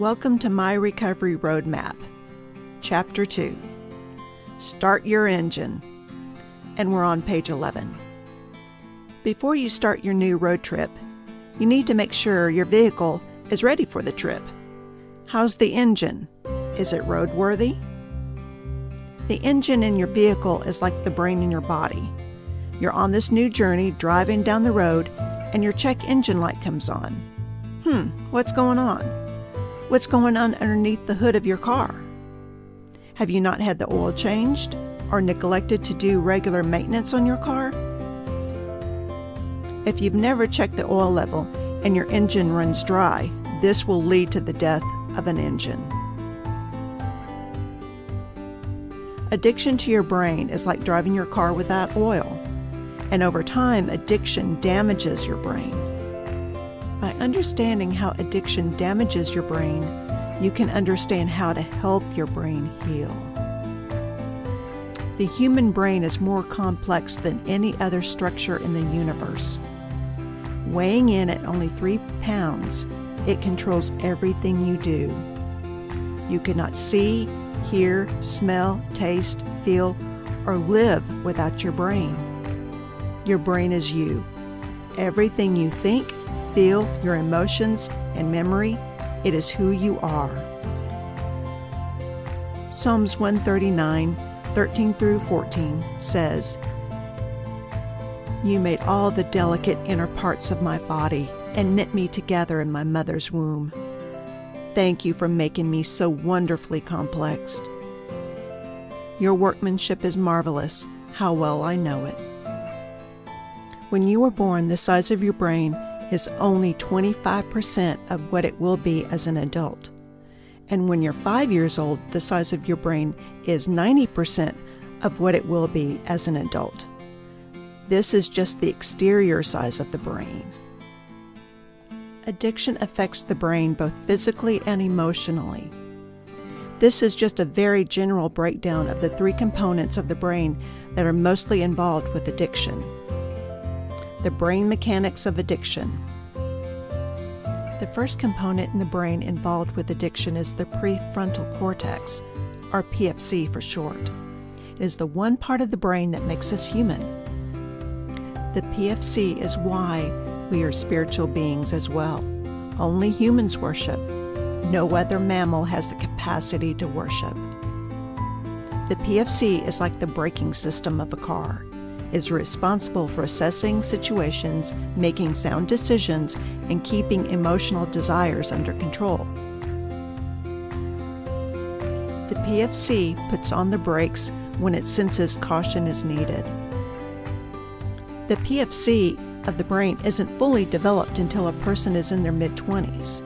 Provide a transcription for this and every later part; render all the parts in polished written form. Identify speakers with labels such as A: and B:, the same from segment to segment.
A: Welcome to My Recovery Roadmap, Chapter 2, Start Your Engine, and we're on page 11. Before you start your new road trip, you need to make sure your vehicle is ready for the trip. How's the engine? Is it roadworthy? The engine in your vehicle is like the brain in your body. You're on this new journey driving down the road and your check engine light comes on. What's going on? What's going on underneath the hood of your car? Have you not had the oil changed or neglected to do regular maintenance on your car? If you've never checked the oil level and your engine runs dry, this will lead to the death of an engine. Addiction to your brain is like driving your car without oil, and over time, addiction damages your brain. By understanding how addiction damages your brain, you can understand how to help your brain heal. The human brain is more complex than any other structure in the universe. Weighing in at only 3 pounds, it controls everything you do. You cannot see, hear, smell, taste, feel, or live without your brain. Your brain is you. Everything you think, feel, your emotions, and memory, it is who you are. Psalms 139, 13 through 14 says, "You made all the delicate inner parts of my body and knit me together in my mother's womb. Thank you for making me so wonderfully complex. Your workmanship is marvelous. How well I know it." When you were born, the size of your brain is only 25% of what it will be as an adult. And when you're 5 years old, the size of your brain is 90% of what it will be as an adult. This is just the exterior size of the brain. Addiction affects the brain both physically and emotionally. This is just a very general breakdown of the 3 components of the brain that are mostly involved with addiction. The brain mechanics of addiction. The first component in the brain involved with addiction is the prefrontal cortex, or PFC for short. It is the one part of the brain that makes us human. The PFC is why we are spiritual beings as well. Only humans worship. No other mammal has the capacity to worship. The PFC is like the braking system of a car. It is responsible for assessing situations, making sound decisions, and keeping emotional desires under control. The PFC puts on the brakes when it senses caution is needed. The PFC of the brain isn't fully developed until a person is in their mid-20s.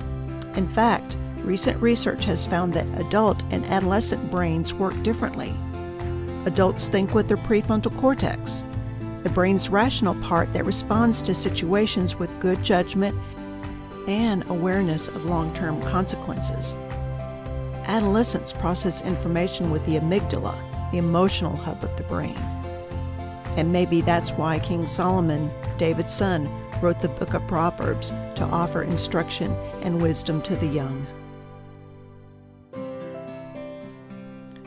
A: In fact, recent research has found that adult and adolescent brains work differently. Adults think with their prefrontal cortex, the brain's rational part that responds to situations with good judgment and awareness of long-term consequences. Adolescents process information with the amygdala, the emotional hub of the brain. And maybe that's why King Solomon, David's son, wrote the book of Proverbs to offer instruction and wisdom to the young.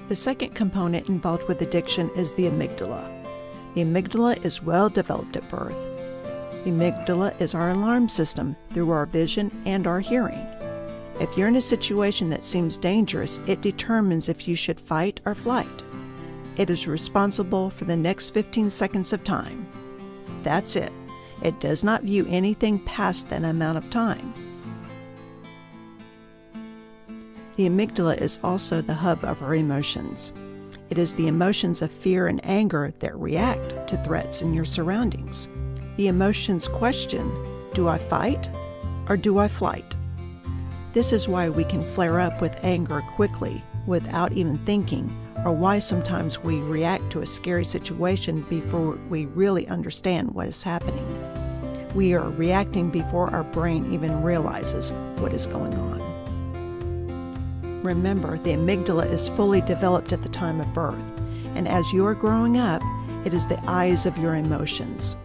A: The second component involved with addiction is the amygdala. The amygdala is well developed at birth. The amygdala is our alarm system through our vision and our hearing. If you're in a situation that seems dangerous, it determines if you should fight or flight. It is responsible for the next 15 seconds of time. That's it. It does not view anything past that amount of time. The amygdala is also the hub of our emotions. It is the emotions of fear and anger that react to threats in your surroundings. The emotions question, do I fight or do I flight? This is why we can flare up with anger quickly without even thinking, or why sometimes we react to a scary situation before we really understand what is happening. We are reacting before our brain even realizes what is going on. Remember, the amygdala is fully developed at the time of birth, and as you are growing up, it is the eyes of your emotions.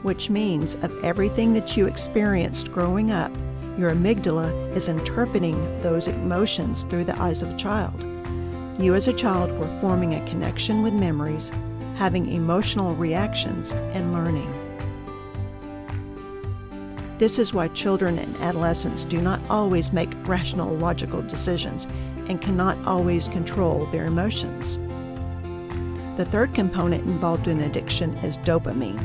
A: Which means of everything that you experienced growing up, Your amygdala is interpreting those emotions through the eyes of a child. You as a child were forming a connection with memories, having emotional reactions, and learning. This is why children and adolescents do not always make rational, logical decisions and cannot always control their emotions. The third component involved in addiction is dopamine.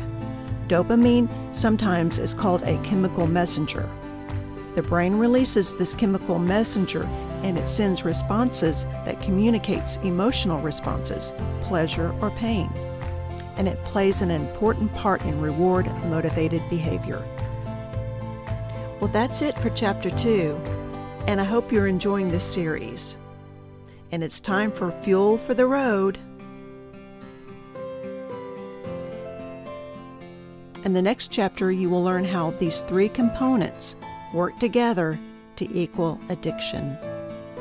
A: Dopamine sometimes is called a chemical messenger. The brain releases this chemical messenger and it sends responses that communicates emotional responses, pleasure or pain. And it plays an important part in reward-motivated behavior. Well, that's it for Chapter 2, and I hope you're enjoying this series. And it's time for Fuel for the Road. In the next chapter, you will learn how these three components work together to equal addiction.